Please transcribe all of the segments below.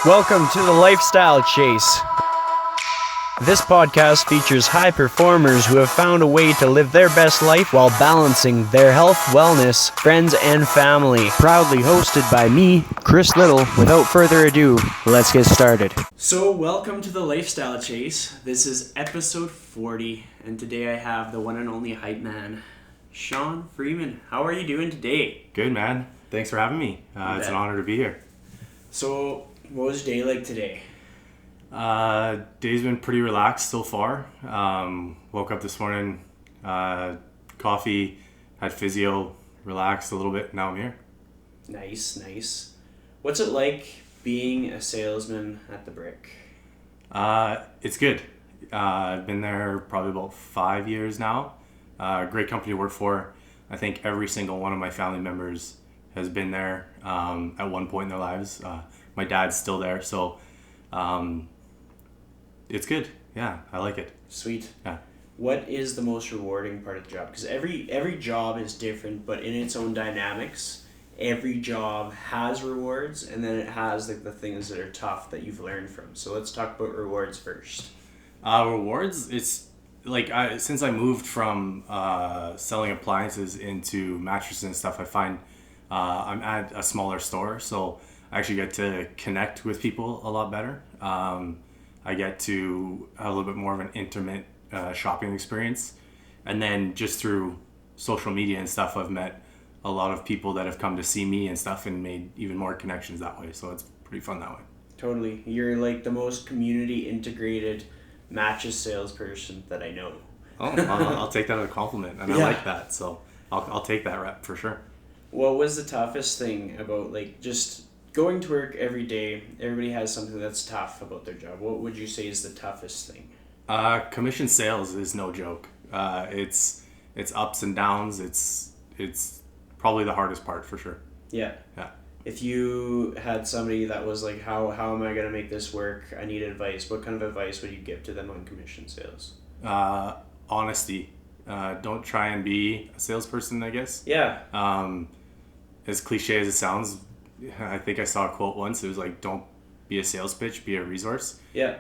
Welcome to the Lifestyle Chase. This podcast features high performers who have found a way to live their best life while balancing their health, wellness, friends, and family. Proudly hosted by me, Chris Little. Without further ado, let's get started. So, welcome to the Lifestyle Chase. This is episode 40, and today I have the one and only hype man, Sean Freeman. How are you doing today? Good, man. Thanks for having me. It's an honor to be here. So, what was your day like today? Day's been pretty relaxed so far. Woke up this morning, coffee, had physio, relaxed a little bit. Now I'm here. Nice. What's it like being a salesman at the Brick? It's good. I've been there probably about 5 years now. Great company to work for. I think every single one of my family members has been there at one point in their lives. My dad's still there, so it's good. Yeah, I like it. Sweet. Yeah. What is the most rewarding part of the job? Because every job is different, but in its own dynamics, every job has rewards, and then it has like the things that are tough that you've learned from. So let's talk about rewards first. Rewards, it's like since I moved from selling appliances into mattresses and stuff, I find I'm at a smaller store, so I actually get to connect with people a lot better. I get to have a little bit more of an intimate shopping experience. And then just through social media and stuff, I've met a lot of people that have come to see me and stuff and made even more connections that way. So it's pretty fun that way. Totally. You're like the most community integrated mattress salesperson that I know. Oh, I'll take that as a compliment. And I like that. So I'll take that rep for sure. What was the toughest thing about like just going to work every day? Everybody has something that's tough about their job. What would you say is the toughest thing? Commission sales is no joke. It's ups and downs. It's probably the hardest part for sure. Yeah. If you had somebody that was like, how am I going to make this work? I need advice. What kind of advice would you give to them on commission sales? Honesty. Don't try and be a salesperson, I guess. Yeah. As cliche as it sounds, I think I saw a quote once. It was like, don't be a sales pitch, be a resource. Yeah.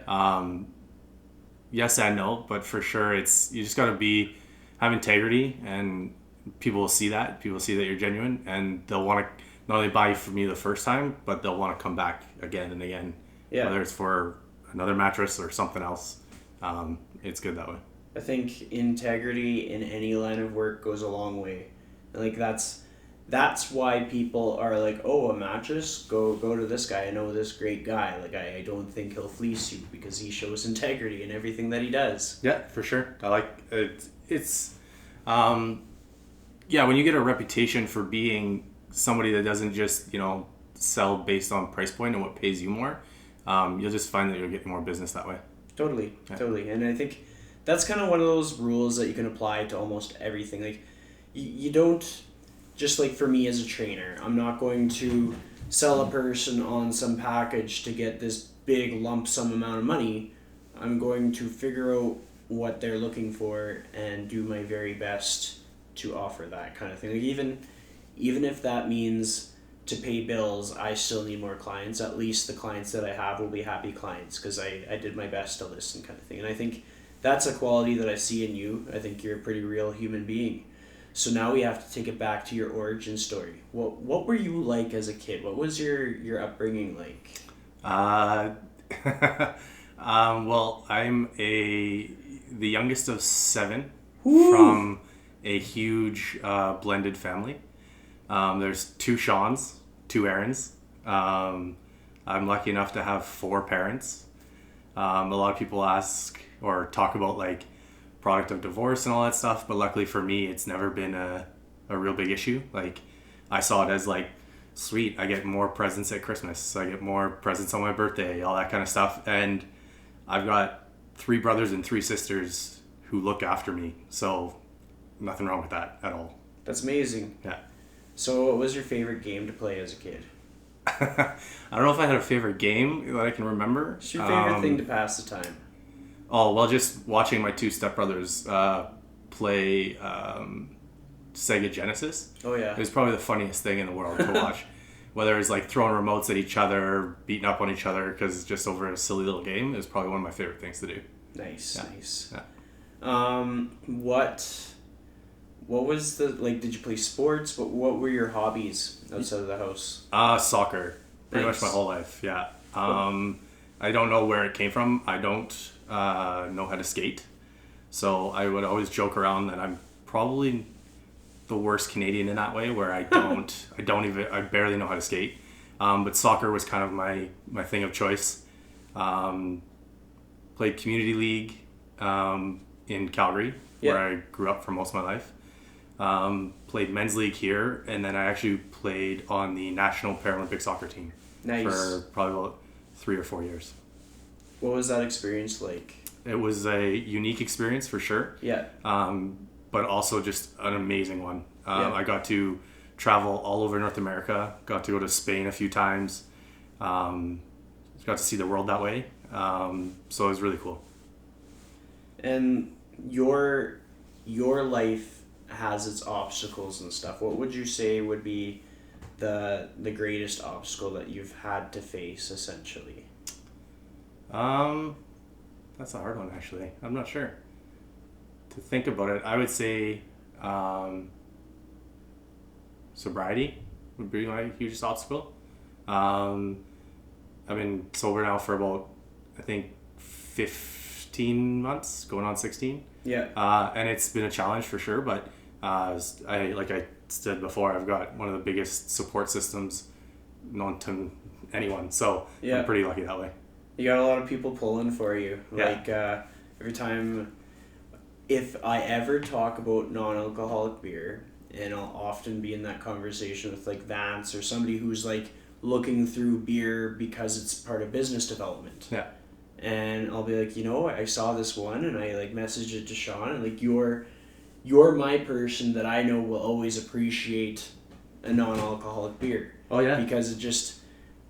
Yes and no, but for sure you just got to have integrity, and people will see that. People will see that you're genuine, and they'll want to not only buy from you the first time, but they'll want to come back again and again. Yeah. Whether it's for another mattress or something else. It's good that way. I think integrity in any line of work goes a long way. And like that's why people are like, oh, a mattress, go to this guy. I know this great guy. Like I don't think he'll fleece you because he shows integrity in everything that he does. Yeah, for sure. I like it. It's when you get a reputation for being somebody that doesn't just sell based on price point and what pays you more, you'll just find that you'll get more business that way. Totally. And I think that's kind of one of those rules that you can apply to almost everything. Like you don't, just like for me as a trainer, I'm not going to sell a person on some package to get this big lump sum amount of money. I'm going to figure out what they're looking for and do my very best to offer that kind of thing. Like even if that means to pay bills, I still need more clients. At least the clients that I have will be happy clients because I did my best to listen, kind of thing. And I think that's a quality that I see in you. I think you're a pretty real human being. So now we have to take it back to your origin story. What were you like as a kid? What was your upbringing like? Well, I'm the youngest of 7. Ooh. From a huge blended family. There's 2 Seans, 2 Aarons. I'm lucky enough to have 4 parents. A lot of people ask or talk about like product of divorce and all that stuff, but luckily for me, it's never been a real big issue. Like I saw it as like, sweet, I get more presents at Christmas, I get more presents on my birthday, all that kind of stuff. And I've got 3 brothers and 3 sisters who look after me, so nothing wrong with that at all. That's amazing. Yeah. So what was your favorite game to play as a kid? I don't know if I had a favorite game that I can remember. What's your favorite thing to pass the time? Oh, well, just watching my 2 stepbrothers play Sega Genesis. Oh, yeah. It was probably the funniest thing in the world to watch. whether it's like throwing remotes at each other, beating up on each other because just over a silly little game is probably one of my favorite things to do. Nice. Yeah. What was the, like, did you play sports? What were your hobbies outside of the house? Soccer. Pretty much my whole life, yeah. I don't know where it came from. I don't know how to skate. So I would always joke around that I'm probably the worst Canadian in that way, where I barely know how to skate. But soccer was kind of my thing of choice. Played community league in Calgary, where I grew up for most of my life. Played men's league here, and then I actually played on the national Paralympic soccer team for probably about 3 or 4 years. What was that experience like? It was a unique experience for sure. Yeah. But also just an amazing one. I got to travel all over North America, got to go to Spain a few times, got to see the world that way. So it was really cool. And your life has its obstacles and stuff. What would you say would be the greatest obstacle that you've had to face, essentially? That's a hard one, actually. I'm not sure. To think about it, I would say sobriety would be my hugest obstacle. I've been sober now for about, I think, 15 months, going on 16. Yeah. And it's been a challenge for sure, but like I said before, I've got one of the biggest support systems known to anyone, so I'm pretty lucky that way. You got a lot of people pulling for you. Like, every time, if I ever talk about non-alcoholic beer, and I'll often be in that conversation with, like, Vance or somebody who's, like, looking through beer because it's part of business development. Yeah. And I'll be like, I saw this one, and I, like, messaged it to Sean, and, like, you're my person that I know will always appreciate a non-alcoholic beer. Oh, yeah. Because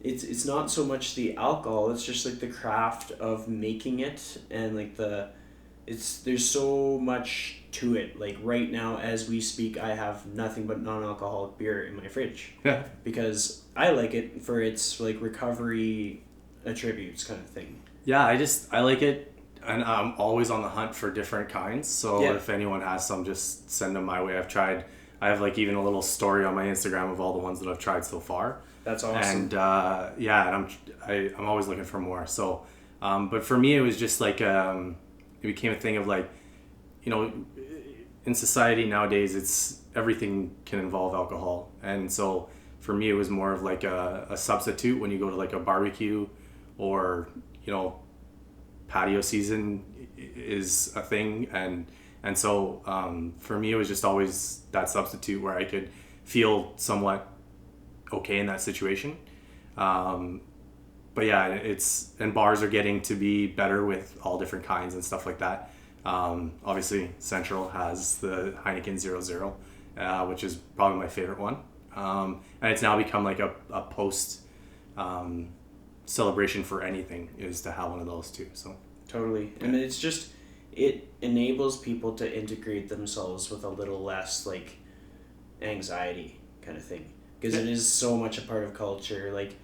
it's not so much the alcohol, it's just like the craft of making it, and like there's so much to it. Like right now as we speak, I have nothing but non-alcoholic beer in my fridge. Yeah. Because I like it for its like recovery attributes kind of thing. Yeah, I like it, and I'm always on the hunt for different kinds. So if anyone has some, just send them my way. I have like even a little story on my Instagram of all the ones that I've tried so far. That's awesome. And I'm always looking for more. So, but for me, it was just like it became a thing of like, in society nowadays, it's everything can involve alcohol, and so for me, it was more of like a substitute when you go to like a barbecue, or patio season is a thing, and so for me, it was just always that substitute where I could feel somewhat okay in that situation. But yeah, and bars are getting to be better with all different kinds and stuff like that. Obviously Central has the Heineken 0.0, which is probably my favorite one. And it's now become like a post celebration for anything is to have one of those too. So totally. And it's just, it enables people to integrate themselves with a little less like anxiety kind of thing. Because it is so much a part of culture. Like,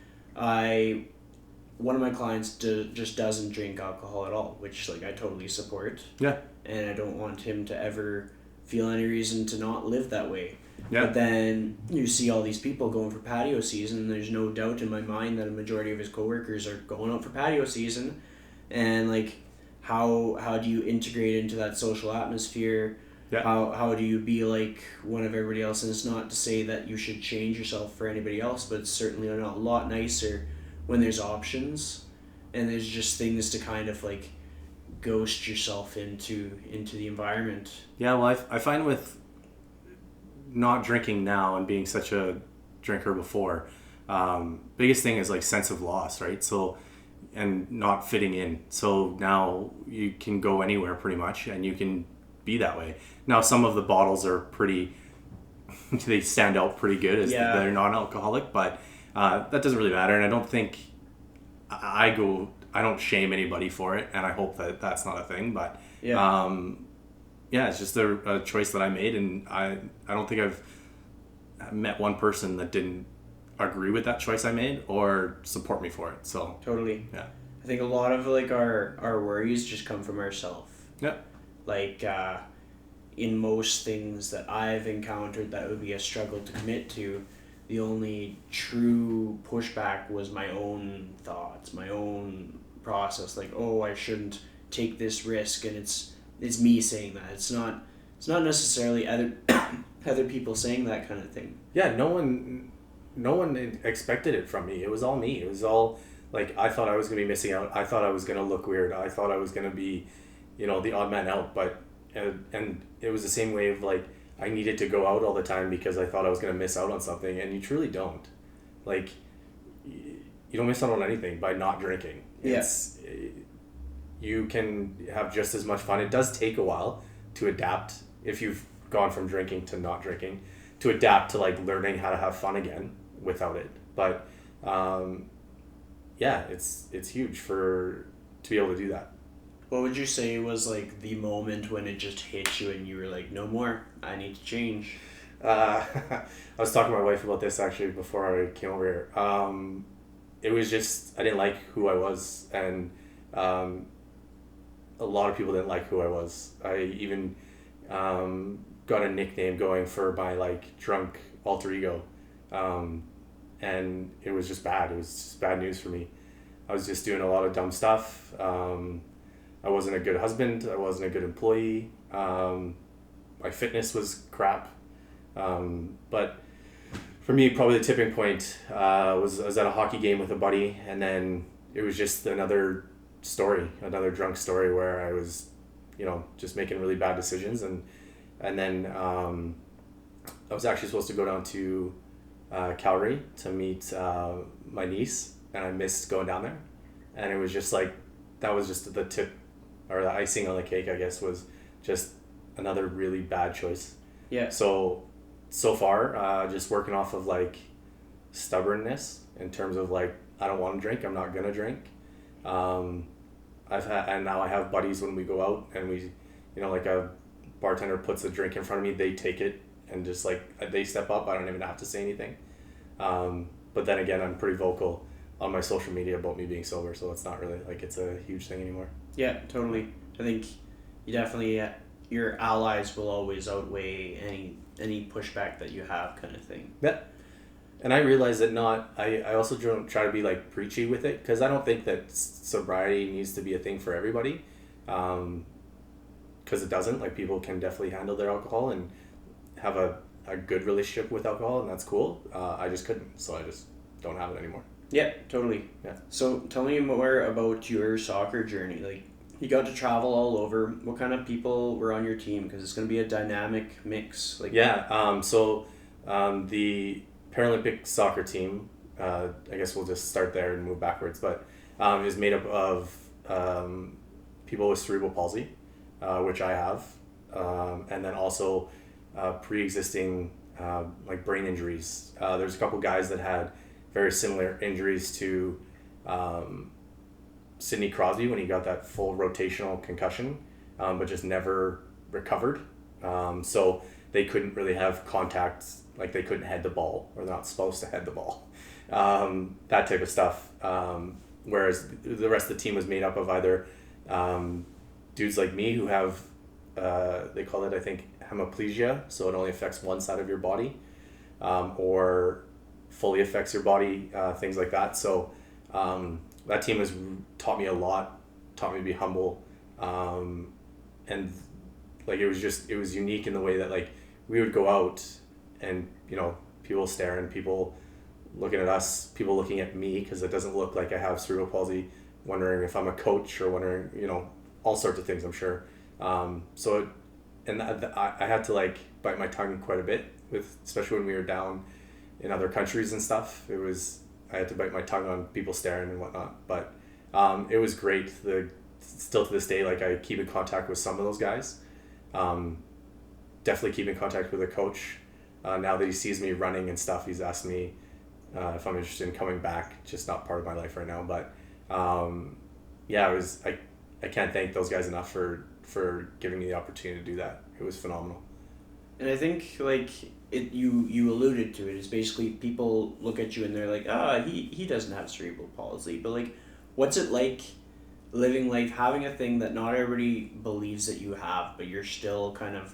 one of my clients just doesn't drink alcohol at all, which like I totally support. Yeah. And I don't want him to ever feel any reason to not live that way. Yeah. But then you see all these people going for patio season, and there's no doubt in my mind that a majority of his coworkers are going out for patio season, and like how do you integrate into that social atmosphere? Yeah. How do you be like one of everybody else? And it's not to say that you should change yourself for anybody else, but it's certainly a lot nicer when there's options and there's just things to kind of like ghost yourself into the environment. Yeah, well, I find with not drinking now and being such a drinker before, biggest thing is like sense of loss, right? So, and not fitting in. So now you can go anywhere pretty much and you can be that way. Now some of the bottles are pretty, they stand out pretty good as they're non-alcoholic, but that doesn't really matter. And I don't think I don't shame anybody for it, and I hope that that's not a thing, but it's just a choice that I made, and I don't think I've met one person that didn't agree with that choice I made or support me for it. So Totally. yeah. I think a lot of like our worries just come from ourselves. Yeah. Like in most things that I've encountered that would be a struggle to commit to, the only true pushback was my own thoughts, my own process. Like, oh, I shouldn't take this risk, and it's me saying that. It's not necessarily other people saying that kind of thing. Yeah, no one expected it from me. It was all me. It was all like, I thought I was going to be missing out. I thought I was going to look weird. I thought I was going to be, the odd man out. But and it was the same way of like, I needed to go out all the time because I thought I was going to miss out on something, and you truly don't. Like, you don't miss out on anything by not drinking. Yes. You can have just as much fun. It does take a while to adapt if you've gone from drinking to not drinking, to adapt to like learning how to have fun again without it. But yeah, it's huge to be able to do that. What would you say was like the moment when it just hit you and you were like, no more, I need to change? I was talking to my wife about this actually before I came over here. It was just, I didn't like who I was, and a lot of people didn't like who I was. I even got a nickname going for my like drunk alter ego, and it was just bad. It was just bad news for me. I was just doing a lot of dumb stuff. I wasn't a good husband. I wasn't a good employee. My fitness was crap. But for me, probably the tipping point was I was at a hockey game with a buddy, and then it was just another drunk story where I was, just making really bad decisions, and then I was actually supposed to go down to Calgary to meet my niece, and I missed going down there, and it was just like, that was just the tip, or the icing on the cake, I guess, was just another really bad choice. Yeah. So far, just working off of like stubbornness in terms of like, I don't want to drink, I'm not gonna drink. And now I have buddies when we go out and we, like a bartender puts a drink in front of me, they take it and just like, they step up, I don't even have to say anything. But then again, I'm pretty vocal on my social media about me being sober, so it's not really like it's a huge thing anymore. Yeah, totally. I think you definitely, your allies will always outweigh any pushback that you have, kind of thing. Yeah. And I realize that I also don't try to be like preachy with it, because I don't think that sobriety needs to be a thing for everybody, because it doesn't. Like, people can definitely handle their alcohol and have a good relationship with alcohol, and that's cool. I just couldn't, so I just don't have it anymore. Yeah, totally. Yeah. So tell me more about your soccer journey. Like, you got to travel all over. What kind of people were on your team? Because it's going to be a dynamic mix. Like, yeah. So the Paralympic soccer team, I guess we'll just start there and move backwards, but is made up of people with cerebral palsy, which I have, and then also pre-existing like brain injuries. There's a couple guys that had very similar injuries to Sidney Crosby when he got that full rotational concussion, but just never recovered. So they couldn't really have contact, like they couldn't head the ball, or they're not supposed to head the ball. That type of stuff. Whereas the rest of the team was made up of either dudes like me who have, they call it, I think, hemiplegia, so it only affects one side of your body, or fully affects your body, things like that. So that team has taught me a lot, taught me to be humble, and like it was unique in the way that like we would go out and people staring, people looking at us, people looking at me because it doesn't look like I have cerebral palsy, wondering if I'm a coach or wondering all sorts of things, I'm sure. I had to like bite my tongue quite a bit especially when we were down in other countries and stuff. I had to bite my tongue on people staring and whatnot, but it was great. Still to this day, like I keep in contact with some of those guys. Definitely keep in contact with a coach. Now that he sees me running and stuff, he's asked me if I'm interested in coming back. Just not part of my life right now, but yeah, I can't thank those guys enough for giving me the opportunity to do that. It was phenomenal. And I think like you alluded to it is basically people look at you and they're like, he doesn't have cerebral palsy, but like, what's it like living life having a thing that not everybody believes that you have, but you're still kind of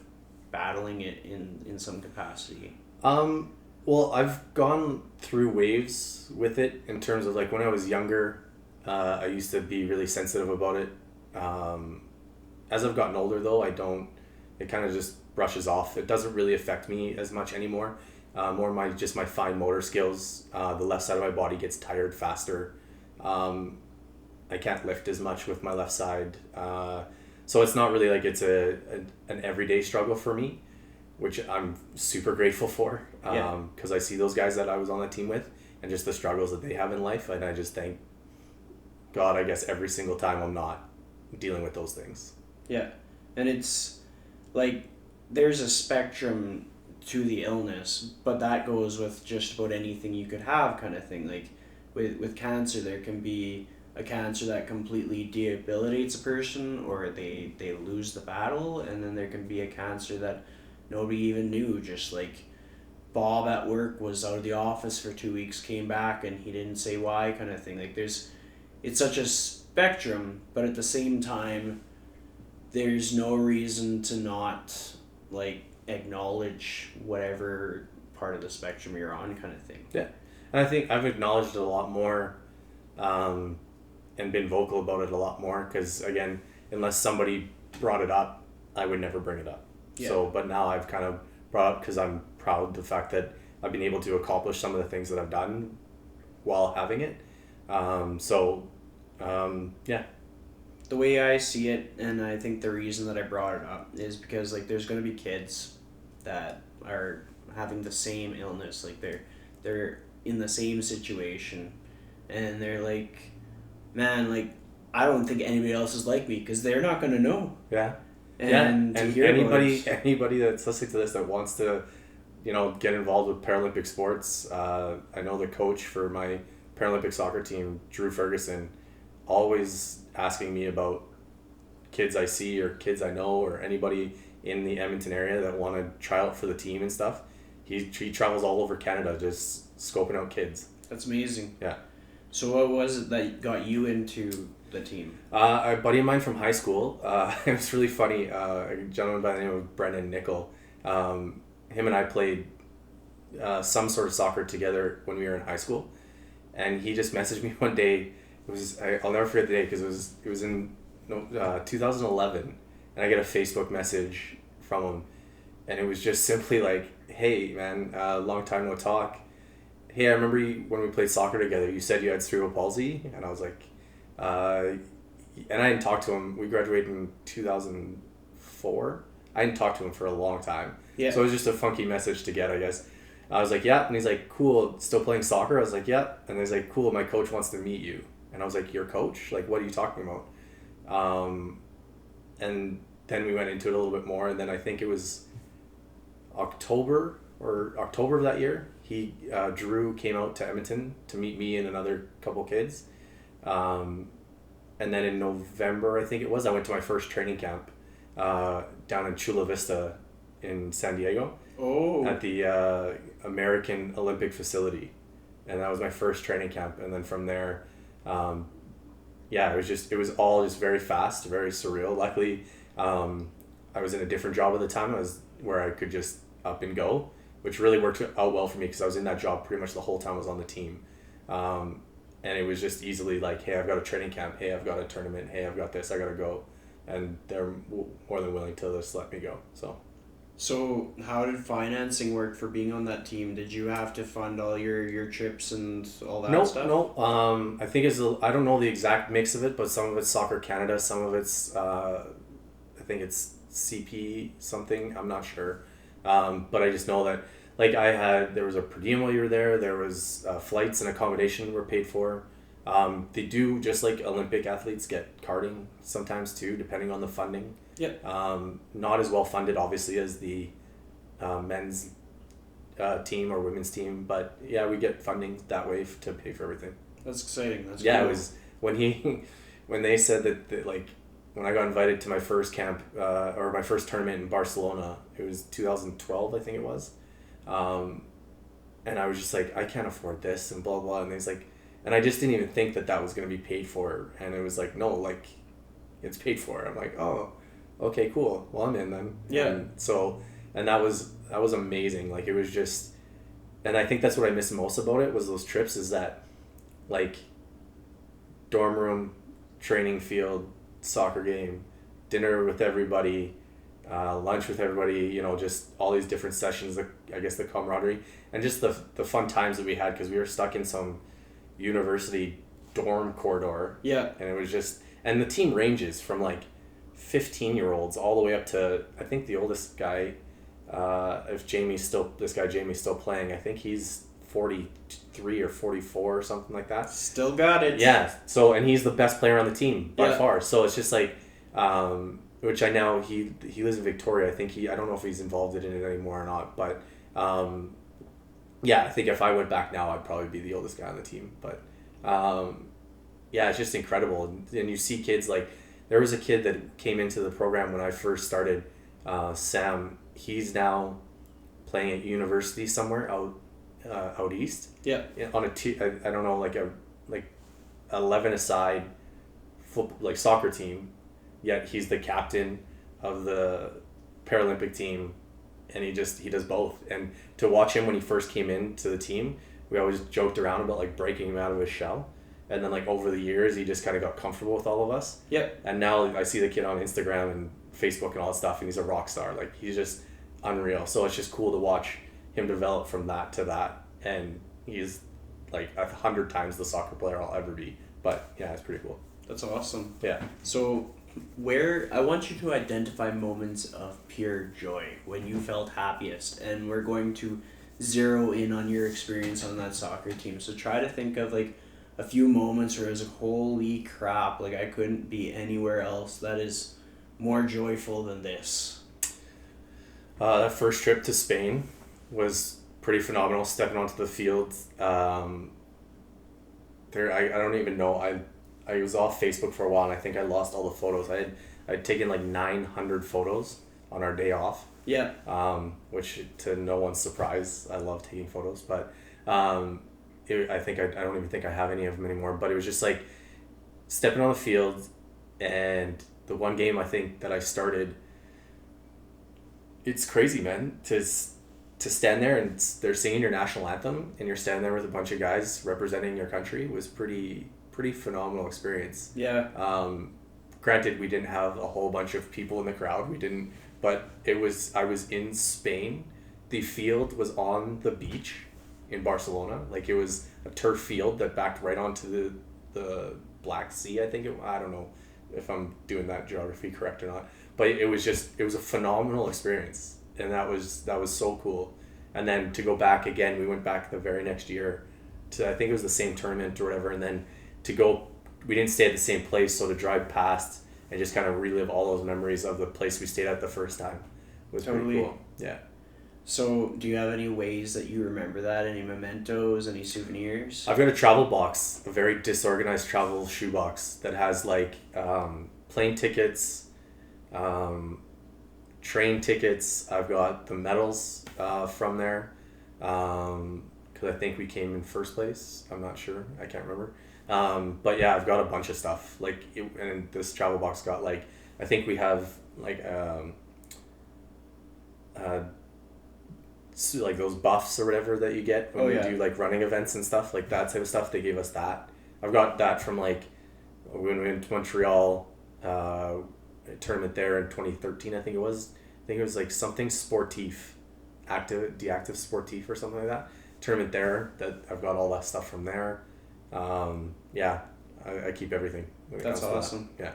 battling it in some capacity? Well, I've gone through waves with it in terms of like when I was younger, I used to be really sensitive about it. As I've gotten older though, it kind of just brushes off. It doesn't really affect me as much anymore. More my fine motor skills. The left side of my body gets tired faster. I can't lift as much with my left side. So it's not really like it's an everyday struggle for me, which I'm super grateful for. Because I see those guys that I was on the team with and just the struggles that they have in life. And I just thank God, I guess, every single time I'm not dealing with those things. Yeah. And it's like there's a spectrum to the illness, but that goes with just about anything you could have kind of thing. Like with cancer, there can be a cancer that completely debilitates a person or they lose the battle, and then there can be a cancer that nobody even knew, just like Bob at work was out of the office for 2 weeks, came back and he didn't say why kind of thing. Like it's such a spectrum, but at the same time there's no reason to not like acknowledge whatever part of the spectrum you're on kind of thing. Yeah. And I think I've acknowledged it a lot more and been vocal about it a lot more because, again, unless somebody brought it up, I would never bring it up. Yeah. So, but now I've kind of brought up because I'm proud of the fact that I've been able to accomplish some of the things that I've done while having it. Yeah. The way I see it, and I think the reason that I brought it up is because like there's going to be kids that are having the same illness, like they're in the same situation, and they're like, man, like I don't think anybody else is like me, because they're not going to know. Yeah. And anybody that's listening to this that wants to, get involved with Paralympic sports, I know the coach for my Paralympic soccer team, Drew Ferguson, always asking me about kids I see or kids I know or anybody in the Edmonton area that want to try out for the team and stuff. He travels all over Canada just scoping out kids. That's amazing. Yeah. So what was it that got you into the team? A buddy of mine from high school. It was really funny. A gentleman by the name of Brendan Nickel. Him and I played some sort of soccer together when we were in high school, and he just messaged me one day. I'll never forget the day because it was in 2011, and I get a Facebook message from him, and it was just simply like, "Hey man, long time no talk. Hey, I remember when we played soccer together. You said you had cerebral palsy," and I was like, and I didn't talk to him. We graduated in 2004. I didn't talk to him for a long time. Yeah. So it was just a funky message to get, I guess. I was like, "Yeah," and he's like, "Cool, still playing soccer?" I was like, "Yeah," and he's like, "Cool, my coach wants to meet you." And I was like, "Your coach? Like, what are you talking about?" And then we went into it a little bit more, and then I think it was October of that year, Drew came out to Edmonton to meet me and another couple kids. And then in November, I think it was, I went to my first training camp down in Chula Vista in San Diego. Oh. At the American Olympic facility. And that was my first training camp. And then from there, it was all just very fast, very surreal. Luckily, I was in a different job at the time. I was where I could just up and go, which really worked out well for me because I was in that job pretty much the whole time I was on the team. And it was just easily like, hey, I've got a training camp. Hey, I've got a tournament. Hey, I've got this. I got to go. And they're more than willing to just let me go. So how did financing work for being on that team? Did you have to fund all your trips and all that stuff? No. I think I don't know the exact mix of it, but some of it's Soccer Canada, some of it's I think it's CP something. I'm not sure, but I just know that like there was a per diem while you were there. There was flights and accommodation were paid for. They do, just like Olympic athletes, get karting sometimes too, depending on the funding. Yep. Not as well funded, obviously, as the men's team or women's team, but yeah, we get funding that way to pay for everything. That's exciting. That's cool. It was when they said that like when I got invited to my first camp or my first tournament in Barcelona, it was 2012, I think it was. And I was just like, I can't afford this and blah, blah. And he's like, and I just didn't even think that was going to be paid for. And it was like, no, like, it's paid for. I'm like, oh, okay, cool. Well, I'm in then. Yeah. And that was amazing. Like, it was just, and I think that's what I miss most about it was those trips is that, like, dorm room, training field, soccer game, dinner with everybody, lunch with everybody, you know, just all these different sessions, I guess the camaraderie, and just the fun times that we had because we were stuck in some university dorm corridor. Yeah. And it was just, and the team ranges from like 15-year-olds all the way up to, I think the oldest guy, if Jamie's still playing, I think he's 43 or 44 or something like that. Still got it. Yeah. So, and he's the best player on the team by far. So it's just like, which I know he lives in Victoria. I think I don't know if he's involved in it anymore or not, but yeah, I think if I went back now, I'd probably be the oldest guy on the team. But yeah, it's just incredible. And you see kids like, there was a kid that came into the program when I first started, Sam. He's now playing at university somewhere out east. Yeah. On I don't know, like 11-a-side soccer team, yet he's the captain of the Paralympic team, and he does both. And to watch him when he first came into the team, we always joked around about like breaking him out of his shell, and then like over the years he just kind of got comfortable with all of us. Yep. And now I see the kid on Instagram and Facebook and all that stuff, and he's a rock star. Like, he's just unreal. So it's just cool to watch him develop from that to that, and he's like 100 times the soccer player I'll ever be. But yeah, it's pretty cool. That's awesome. Yeah. So I want you to identify moments of pure joy when you felt happiest, and we're going to zero in on your experience on that soccer team. So try to think of like a few moments where it was like, holy crap, like I couldn't be anywhere else that is more joyful than this. That first trip to Spain was pretty phenomenal. Stepping onto the field, I don't even know. I was off Facebook for a while, and I think I lost all the photos. I'd taken like 900 photos on our day off. Yeah. Which, to no one's surprise, I love taking photos, but I don't even think I have any of them anymore. But it was just like stepping on the field, and the one game I think that I started. It's crazy, man, to stand there and they're singing your national anthem, and you're standing there with a bunch of guys representing your country was pretty phenomenal experience. Yeah. Granted, we didn't have a whole bunch of people in the crowd. We didn't, but I was in Spain. The field was on the beach in Barcelona. Like, it was a turf field that backed right onto the Black Sea, I think I don't know if I'm doing that geography correct or not. But it was a phenomenal experience, and that was so cool. And then to go back again, we went back the very next year to, I think it was the same tournament or whatever, and then to go, we didn't stay at the same place, so to drive past and just kind of relive all those memories of the place we stayed at the first time was totally pretty cool. Yeah. So do you have any ways that you remember that? Any mementos, any souvenirs? I've got a travel box, a very disorganized travel shoebox that has like plane tickets, train tickets. I've got the medals from there because I think we came in first place. I'm not sure. I can't remember. But yeah, I've got a bunch of stuff. And this travel box got like, I think we have like like those buffs or whatever that you get when you do like running events and stuff, like that type of stuff. They gave us that. I've got that from like when we went to Montreal, a tournament there in 2013, I think it was. I think it was like something sportif, active sportif or something like that. Tournament there, that I've got all that stuff from there. Yeah, I keep everything. That's awesome. That. Yeah.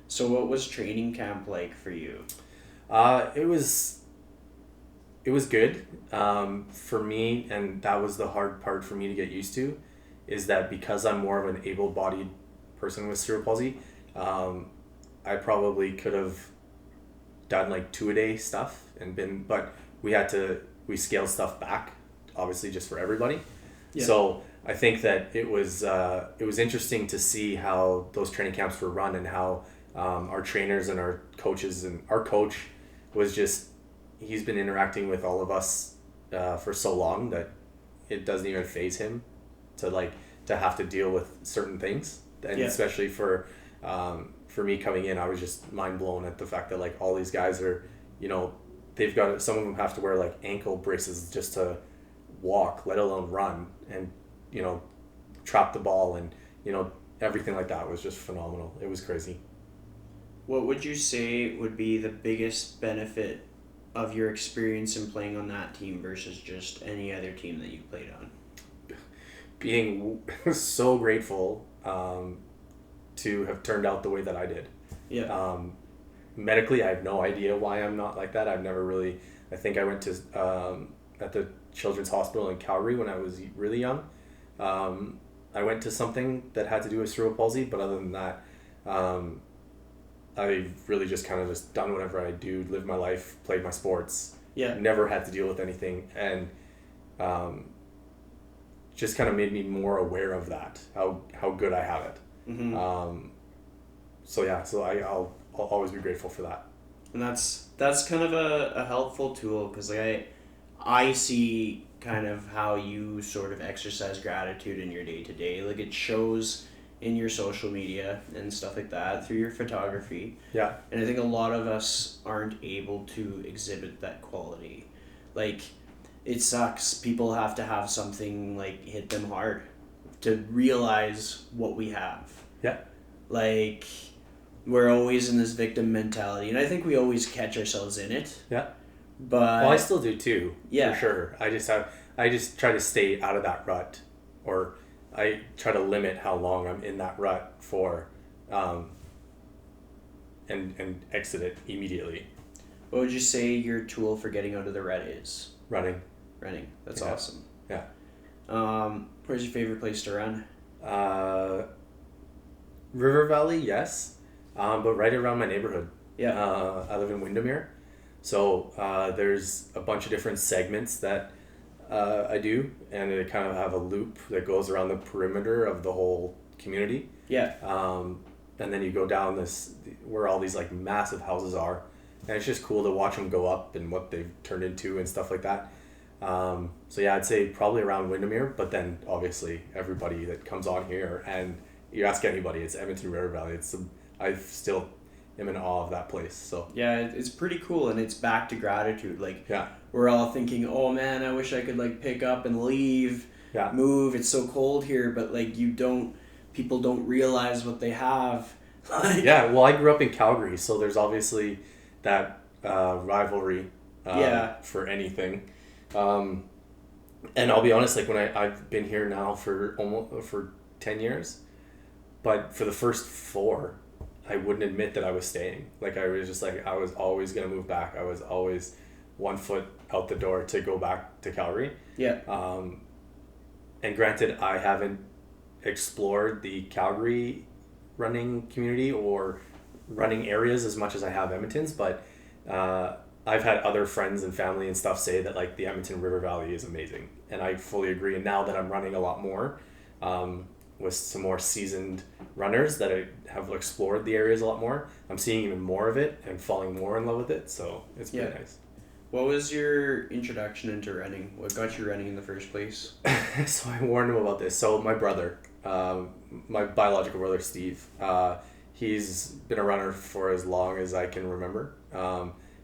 So what was training camp like for you? It was good for me, and that was the hard part for me to get used to, is that because I'm more of an able-bodied person with cerebral palsy, I probably could have done like 2-a-day stuff but we scaled stuff back, obviously just for everybody. Yeah. So I think that it was interesting to see how those training camps were run and how our trainers and our coaches, and our coach was just, he's been interacting with all of us for so long that it doesn't even faze him to have to deal with certain things. And especially for me coming in, I was just mind blown at the fact that like all these guys are, they've got, some of them have to wear like ankle braces just to walk, let alone run, and trap the ball, and everything like that was just phenomenal. It was crazy. What would you say would be the biggest benefit of your experience in playing on that team versus just any other team that you played on? Being so grateful to have turned out the way that I did. Yeah. Medically, I have no idea why I'm not like that. I've never really, I think I went to at the Children's Hospital in Calgary when I was really young. I went to something that had to do with cerebral palsy, but other than that, I've really just kind of just done whatever I do, lived my life, played my sports. Yeah. Never had to deal with anything, and just kind of made me more aware of that, how good I have it. Mm-hmm. So I'll always be grateful for that. And that's kind of a helpful tool, because like I see kind of how you sort of exercise gratitude in your day-to-day. Like it shows in your social media and stuff like that, through your photography. Yeah. And I think a lot of us aren't able to exhibit that quality. Like, it sucks. People have to have something like hit them hard to realize what we have. Yeah. Like, we're always in this victim mentality, and I think we always catch ourselves in it. Yeah. But well, I still do too. Yeah. For sure. I just try to stay out of that rut, or I try to limit how long I'm in that rut for, and exit it immediately. What would you say your tool for getting out of the rut is? Running. That's Yeah. awesome. Yeah. Where's your favorite place to run? River Valley, yes, but right around my neighborhood. Yeah. I live in Windermere, so there's a bunch of different segments that I do, and they kind of have a loop that goes around the perimeter of the whole community. Yeah. And then you go down this, where all these like massive houses are, and it's just cool to watch them go up and what they've turned into and stuff like that. So yeah, I'd say probably around Windermere, but then obviously everybody that comes on here, and you ask anybody, it's Edmonton River Valley. I still am in awe of that place. So yeah, it's pretty cool, and it's back to gratitude. Like, yeah, we're all thinking, oh man, I wish I could like pick up and leave, move. It's so cold here, but like people don't realize what they have. Yeah, well, I grew up in Calgary, so there's obviously that rivalry for anything. And I'll be honest, like when I've been here now for 10 years, but for the first 4, I wouldn't admit that I was staying. Like I was just like, I was always going to move back. I was always one foot out the door to go back to Calgary. Yeah. And granted, I haven't explored the Calgary running community or running areas as much as I have Edmonton's, but I've had other friends and family and stuff say that like the Edmonton River Valley is amazing, and I fully agree. And now that I'm running a lot more with some more seasoned runners that I have explored the areas a lot more, I'm seeing even more of it and falling more in love with it, so it's been nice. What was your introduction into running? What got you running in the first place? So I warned him about this. So my brother, my biological brother Steve, he's been a runner for as long as I can remember.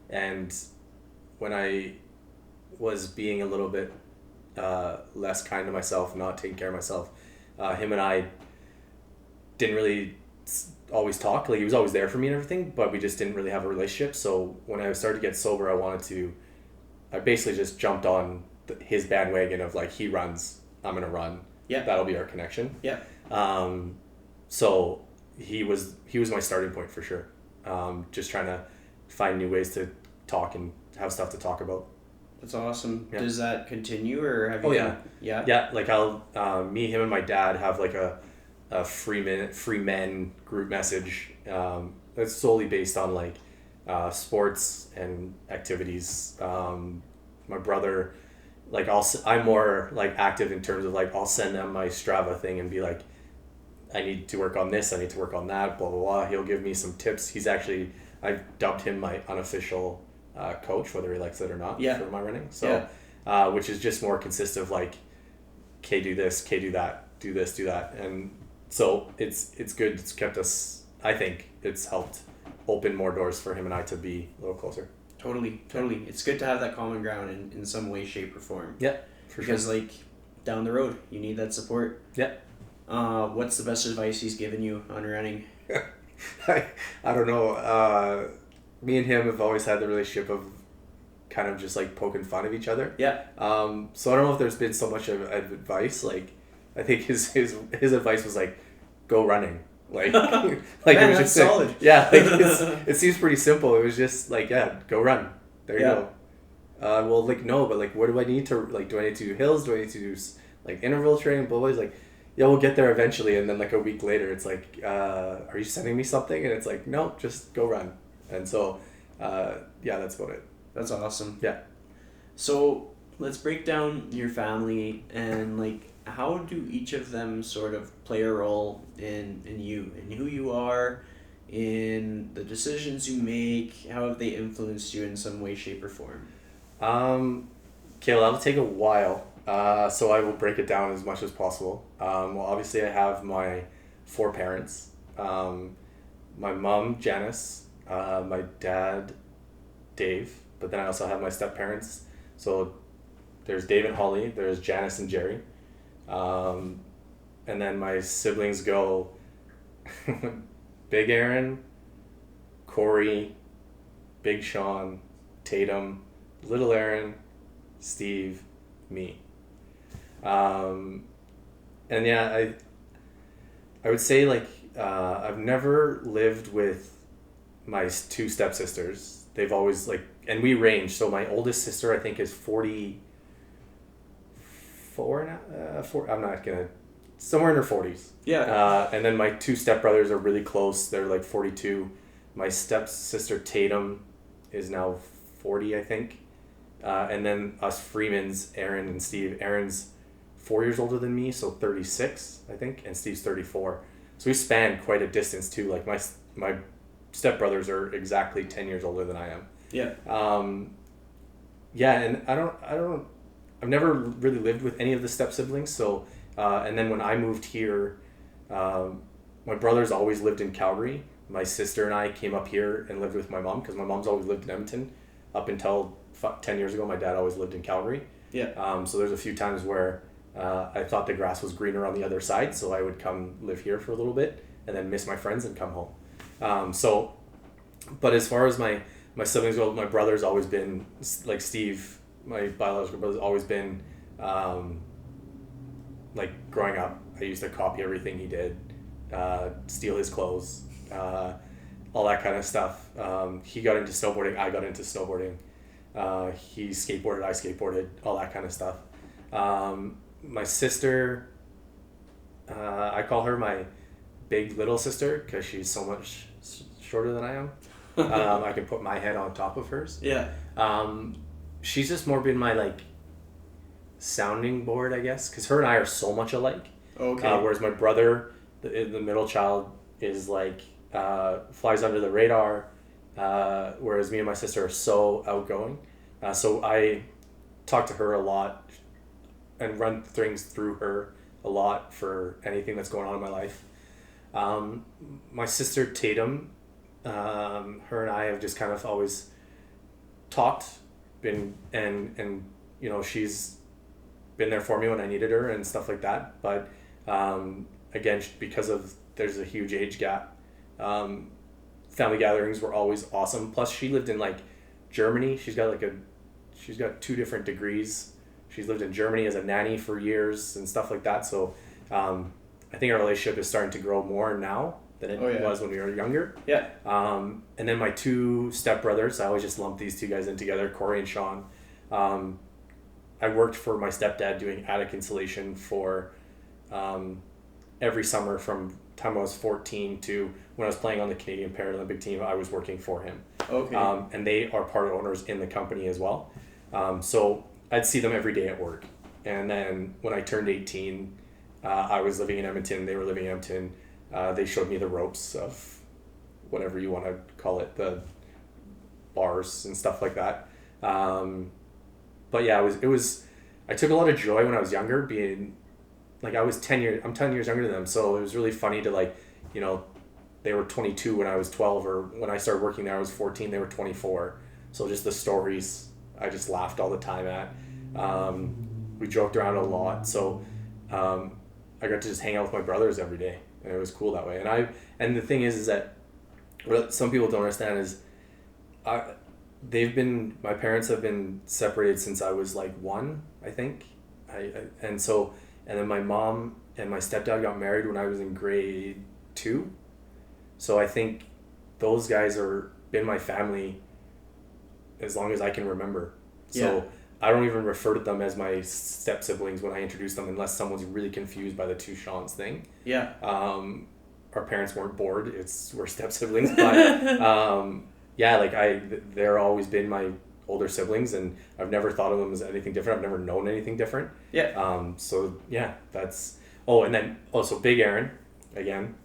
And when I was being a little bit less kind to myself, not taking care of myself, him and I didn't really always talk. Like he was always there for me and everything, but we just didn't really have a relationship. So when I started to get sober, I basically just jumped on his bandwagon of like, he runs, I'm gonna run. Yeah, that'll be our connection. Yeah. So he was my starting point for sure. Just trying to find new ways to talk and have stuff to talk about. That's awesome. Yeah. Does that continue, or have you? Yeah. Like I'll me, him, and my dad have like a Freeman group message that's solely based on like sports and activities. My brother, like I'm more like active in terms of like I'll send them my Strava thing and be like, I need to work on this, I need to work on that, blah, blah, blah. He'll give me some tips. I've dubbed him my unofficial coach, whether he likes it or not, for my running. So, which is just more consistent of like, okay, do this, okay, do that, do this, do that. And so it's good. It's kept us, I think it's helped open more doors for him and I to be a little closer. Totally. It's good to have that common ground in some way, shape, or form. Yeah, for sure. Because like down the road, you need that support. Yeah. What's the best advice he's given you on running? I don't know. Me and him have always had the relationship of kind of just like poking fun of each other. Yeah. So I don't know if there's been so much of advice. Like, I think his advice was like, go running. Like, like Man, it was that's just solid. Yeah, like it seems pretty simple. It was just like, yeah, go run. There you go. Well, like no, but like, what do I need to like? Do I need to do hills? Do I need to do like interval training? Blah blah. He's like, yeah, we'll get there eventually. And then like a week later, it's like, are you sending me something? And it's like, no, just go run. And so, yeah, that's about it. That's awesome. Yeah. So let's break down your family and like how do each of them sort of play a role in you and who you are, in the decisions you make. How have they influenced you in some way, shape, or form? Okay, well, that'll take a while. So I will break it down as much as possible. Well, obviously I have my 4 parents. My mom, Janice, my dad, Dave, but then I also have my step-parents. So there's Dave and Holly, there's Janice and Jerry. And then my siblings go Big Aaron, Corey, Big Sean, Tatum, Little Aaron, Steve, me. And yeah, I would say like I've never lived with my 2 stepsisters. They've always like, and we range. So my oldest sister I think is 44 now. I'm not gonna, somewhere in her 40s. Yeah. And then my 2 stepbrothers are really close. They're like 42. My stepsister Tatum is now 40, I think. And then us Freemans, Aaron and Steve. Aaron's 4 years older than me, so 36, I think, and Steve's 34. So we span quite a distance too. Like my stepbrothers are exactly 10 years older than I am. Yeah. Yeah, and I've never really lived with any of the step siblings. So, and then when I moved here, my brothers always lived in Calgary. My sister and I came up here and lived with my mom because my mom's always lived in Edmonton up until 10 years ago. My dad always lived in Calgary. Yeah. So there's a few times where I thought the grass was greener on the other side, so I would come live here for a little bit and then miss my friends and come home. But as far as my siblings go, my brother's always been, like Steve, my biological brother's always been, like growing up, I used to copy everything he did, steal his clothes, all that kind of stuff. He got into snowboarding, I got into snowboarding. He skateboarded, I skateboarded, all that kind of stuff. My sister, I call her my big little sister because she's so much shorter than I am. I can put my head on top of hers. Yeah. She's just more been my like sounding board, I guess, because her and I are so much alike. Okay. Whereas my brother, the middle child, is like flies under the radar, whereas me and my sister are so outgoing. So I talk to her a lot and run things through her a lot for anything that's going on in my life. My sister Tatum, her and I have just kind of always talked, and you know, she's been there for me when I needed her and stuff like that. But again, because of there's a huge age gap, family gatherings were always awesome. Plus, she lived in like Germany. She's got 2 different degrees. She's lived in Germany as a nanny for years and stuff like that. So I think our relationship is starting to grow more now than it was when we were younger. Yeah. And then my 2 stepbrothers, I always just lump these 2 guys in together, Corey and Sean. I worked for my stepdad doing attic insulation for every summer from time I was 14 to when I was playing on the Canadian Paralympic team. I was working for him. Okay. And they are part owners in the company as well. So I'd see them every day at work. And then when I turned 18, I was living in Edmonton. They were living in Edmonton. They showed me the ropes of whatever you want to call it, the bars and stuff like that. But yeah, I took a lot of joy when I was younger, being like, I'm 10 years younger than them. So it was really funny to, like, you know, they were 22 when I was 12, or when I started working there, I was 14, they were 24. So just the stories I just laughed all the time at. We joked around a lot. So I got to just hang out with my brothers every day, and it was cool that way. And the thing is that what some people don't understand is my parents have been separated since I was like 1, I think. And then my mom and my stepdad got married when I was in grade 2. So I think those guys are been my family as long as I can remember. So I don't even refer to them as my step siblings when I introduce them, unless someone's really confused by the two Sean's thing. Yeah. Our parents weren't bored. We're step siblings, but they're always been my older siblings, and I've never thought of them as anything different. I've never known anything different. Yeah. So yeah, that's. Oh, and then also Big Erin, again.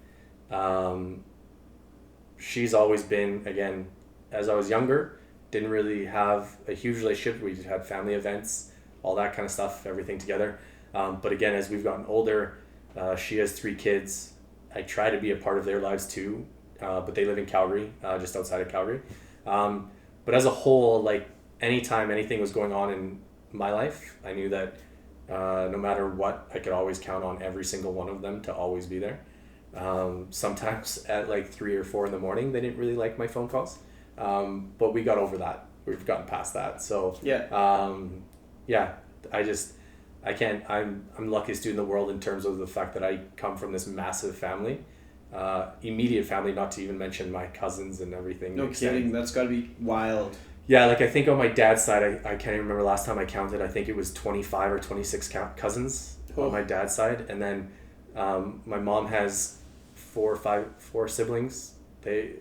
She's always been, again, as I was younger, didn't really have a huge relationship. We just had family events, all that kind of stuff, everything together. But again, as we've gotten older, she has 3 kids. I try to be a part of their lives too, but they live in Calgary, just outside of Calgary. But as a whole, like, anytime anything was going on in my life, I knew that no matter what, I could always count on every single one of them to always be there. Sometimes at like 3 or 4 in the morning, they didn't really like my phone calls. But we got over that. We've gotten past that. So I'm the luckiest dude in the world in terms of the fact that I come from this massive family, immediate family, not to even mention my cousins and everything. No kidding. That's gotta be wild. Yeah, like I think on my dad's side, I can't even remember last time I counted. I think it was 25 or 26 cousins on my dad's side. And then my mom has 4 siblings. They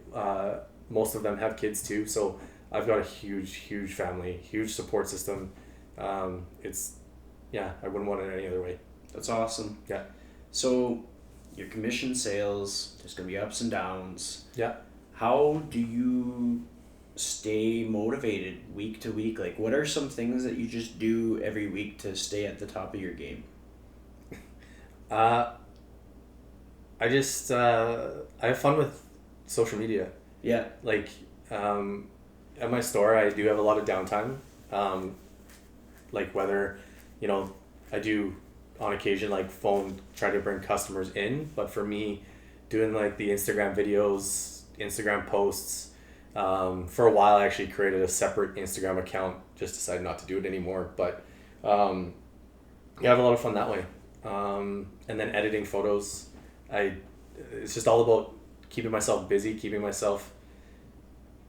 most of them have kids too, so I've got a huge family, huge support system. I wouldn't want it any other way. That's awesome. Yeah. So your commission sales, there's gonna be ups and downs. Yeah. How do you stay motivated week to week? Like, what are some things that you just do every week to stay at the top of your game? I have fun with social media. Yeah. Like, at my store, I do have a lot of downtime. Like whether, I do on occasion like try to bring customers in, but for me, doing like the Instagram videos, Instagram posts, for a while I actually created a separate Instagram account, just decided not to do it anymore, but I have a lot of fun that way. And then editing photos, it's just all about keeping myself busy, keeping myself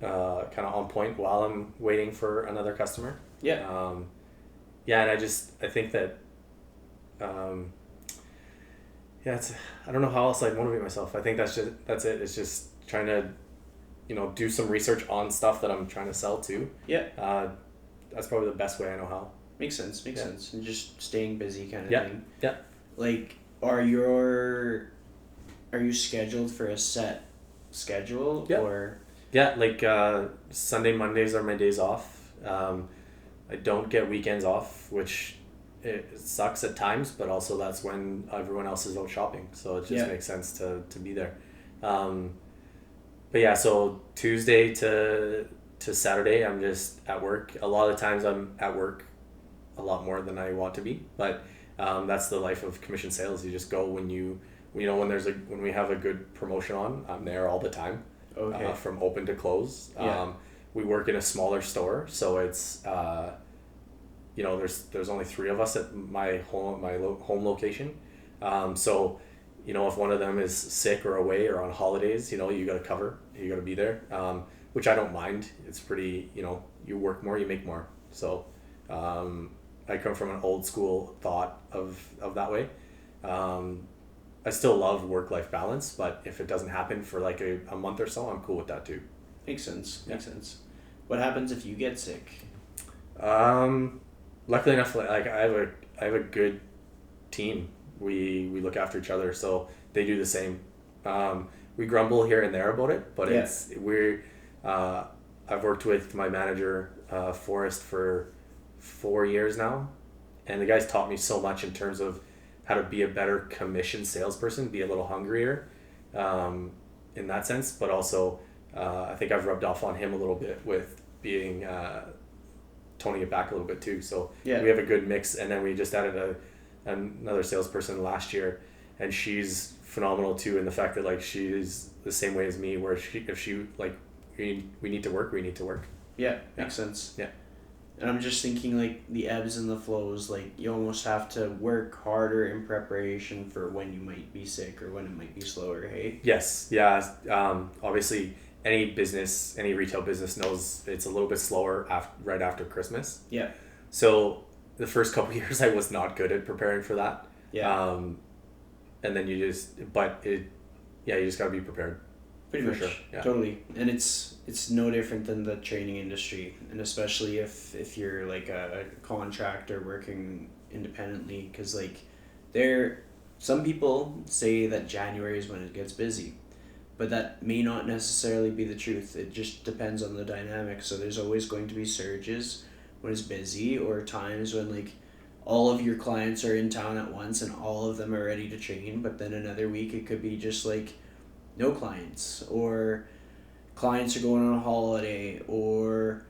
kind of on point while I'm waiting for another customer. Yeah. And I think that I don't know how else I'd motivate myself. I think that's it. It's just trying to do some research on stuff that I'm trying to sell too. Yeah. That's probably the best way I know how. Makes sense. And just staying busy kind of thing. Yeah. Like, are you scheduled for a set schedule? Yeah. Or yeah, like Sunday, Mondays are my days off. I don't get weekends off, which it sucks at times, but also that's when everyone else is out shopping, so it just makes sense to be there. But yeah, so Tuesday to Saturday I'm just at work. A lot of the times I'm at work a lot more than I want to be, but that's the life of commission sales. You just go when when we have a good promotion on, I'm there all the time. Okay. From open to close. We work in a smaller store, so it's there's only 3 of us at my home location. So if one of them is sick or away or on holidays, you got to cover, you got to be there, which I don't mind. It's pretty, you work more, you make more. So I come from an old school thought of that way. I still love work-life balance, but if it doesn't happen for like a month or so, I'm cool with that too. Makes sense. What happens if you get sick? Luckily enough, like I have a good team. We look after each other, so they do the same. We grumble here and there about it, but Yeah. I've worked with my manager, Forrest, for 4 years now, and the guy's taught me so much in terms of how to be a better commission salesperson, be a little hungrier, in that sense, but also I think I've rubbed off on him a little bit with being toning it back a little bit too. So Yeah. we have a good mix, and then we just added another salesperson last year, and she's phenomenal too in the fact that like she's the same way as me, where if she like we need to work, we need to work. Yeah, makes sense. Yeah. And I'm just thinking like the ebbs and the flows, like you almost have to work harder in preparation for when you might be sick or when it might be slower, hey? Yes. Yeah. Obviously any retail business knows it's a little bit slower right after Christmas. Yeah. So the first couple of years I was not good at preparing for that. Yeah. And then you just got to be prepared. Pretty much. Sure. Yeah. Totally. And it's no different than the training industry, and especially if you're like a contractor working independently, because like some people say that January is when it gets busy, but that may not necessarily be the truth. It just depends on the dynamic. So there's always going to be surges when it's busy, or times when like all of your clients are in town at once and all of them are ready to train, but then another week it could be just like no clients, or clients are going on a holiday, or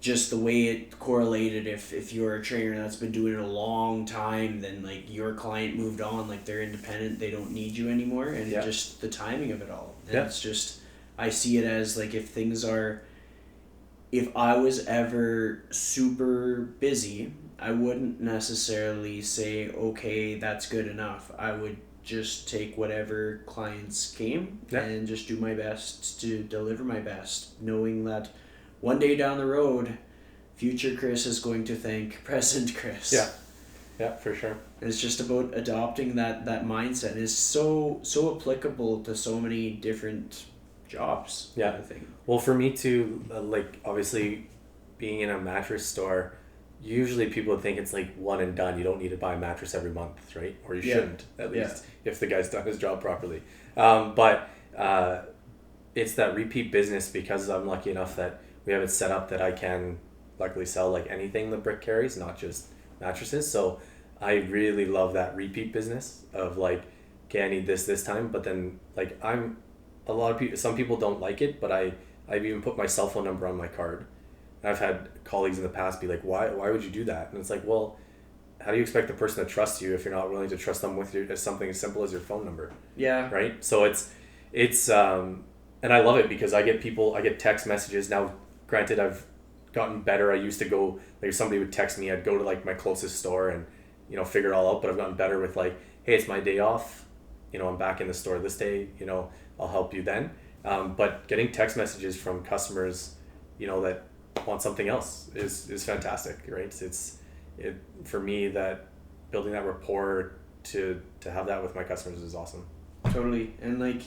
just the way it correlated. If you're a trainer that's been doing it a long time, then like your client moved on, like they're independent, they don't need you anymore, and just the timing of it all. And it's just, I see it as like if I was ever super busy, I wouldn't necessarily say, okay, that's good enough. I would just take whatever clients came and just do my best to deliver my best, knowing that one day down the road, future Chris is going to thank present Chris. Yeah, for sure. And it's just about adopting that mindset. And it's so applicable to so many different jobs. Yeah. I think. Well, for me too, like obviously being in a mattress store, usually people think it's like one and done. You don't need to buy a mattress every month, right? Or you shouldn't, at least, if the guy's done his job properly. But it's that repeat business, because I'm lucky enough that we have it set up that I can luckily sell like anything the brick carries, not just mattresses. So I really love that repeat business of like, okay, I need this time. But then like some people don't like it, but I've even put my cell phone number on my card. I've had colleagues in the past be like, why would you do that? And it's like, well, how do you expect the person to trust you if you're not willing to trust them with something as simple as your phone number? Yeah. Right? So it's and I love it because I get text messages now. Granted, I've gotten better. I used to go, like if somebody would text me, I'd go to like my closest store and, figure it all out. But I've gotten better with like, hey, it's my day off. I'm back in the store this day, I'll help you then. But getting text messages from customers, that want something else is fantastic, right? For me, that building that rapport to have that with my customers is awesome. Totally. And like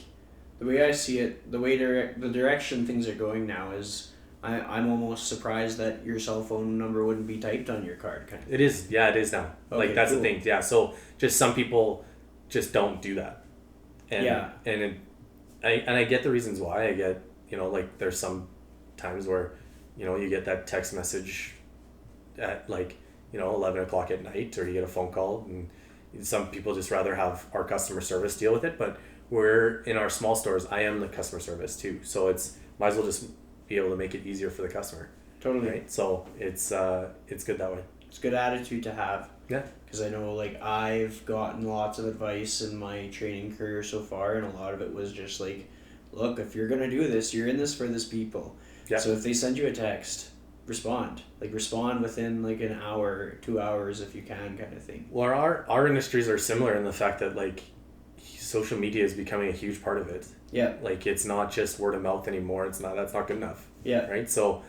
the way I see it, the direction things are going now is I'm almost surprised that your cell phone number wouldn't be typed on your card. Kind of. It is now. Okay, like that's cool. the thing. Yeah. So just some people just don't do that. And I get the reasons why. I get, like there's some times where, you get that text message at like, 11 o'clock at night, or you get a phone call, and some people just rather have our customer service deal with it. But we're in our small stores, I am the customer service too. So might as well just be able to make it easier for the customer. Totally. Right. So it's good that way. It's a good attitude to have. Yeah. Because I know like I've gotten lots of advice in my training career so far, and a lot of it was just like, look, if you're going to do this, you're in this for this people. Yeah. So if they send you a text, respond within like an hour, 2 hours if you can, kind of thing. Well, our industries are similar in the fact that like social media is becoming a huge part of it. Yeah. Like it's not just word of mouth anymore. That's not good enough. Yeah. Right. So,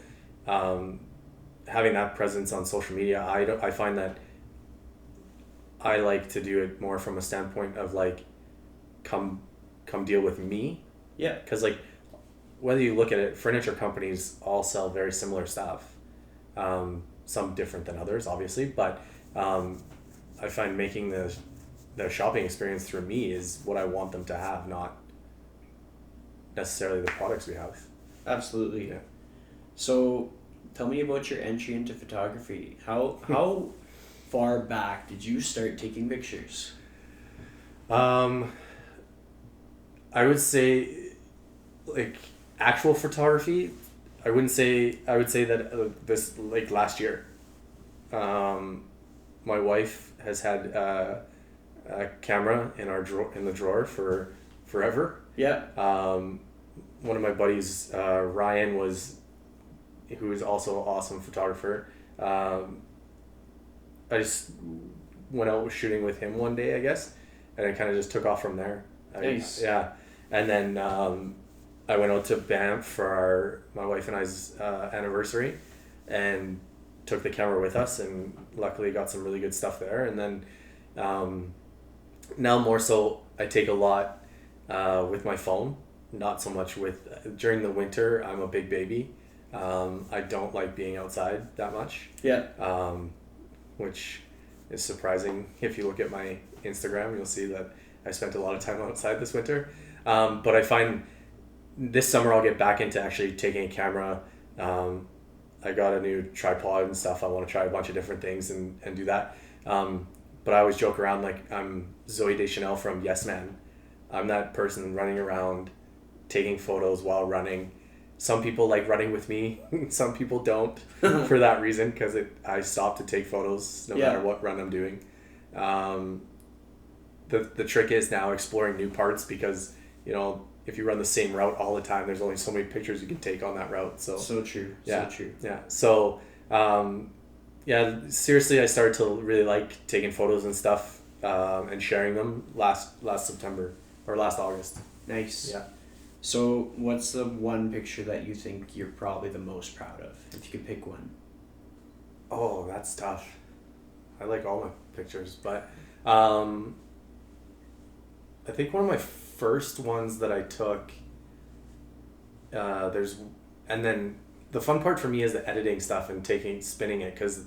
having that presence on social media, I find that I like to do it more from a standpoint of like, come deal with me. Yeah. Because like, whether you look at it, furniture companies all sell very similar stuff. Some different than others, obviously, but I find making the shopping experience through me is what I want them to have, not necessarily the products we have. Absolutely. Yeah. So, tell me about your entry into photography. How far back did you start taking pictures? I would say, like, actual photography, I would say that this, like, last year. My wife has had a camera in the drawer for forever. Yeah. One of my buddies, Ryan, who is also an awesome photographer. I just went out shooting with him one day, I guess, and it kind of just took off from there. Nice. Yeah, and then I went out to Banff for my wife and I's anniversary, and took the camera with us, and luckily got some really good stuff there. And then now more so, I take a lot with my phone, not so much during the winter. I'm a big baby. I don't like being outside that much. Yeah. Which is surprising. If you look at my Instagram, you'll see that I spent a lot of time outside this winter. But I find this summer I'll get back into actually taking a camera. I got a new tripod and stuff. I want to try a bunch of different things and do that. But I always joke around like I'm Zoe Deschanel from Yes Man. I'm that person running around taking photos while running. Some people like running with me. Some people don't for that reason, because I stop to take photos no matter what run I'm doing. The trick is now exploring new parts, because if you run the same route all the time, there's only so many pictures you can take on that route. So True. Yeah, So true. Yeah. So seriously, I started to really like taking photos and stuff and sharing them last September or last August. Nice. Yeah. So, what's the one picture that you think you're probably the most proud of, if you could pick one? Oh, that's tough. I like all my pictures, but I think one of my first ones that I took, and then the fun part for me is the editing stuff and spinning it, because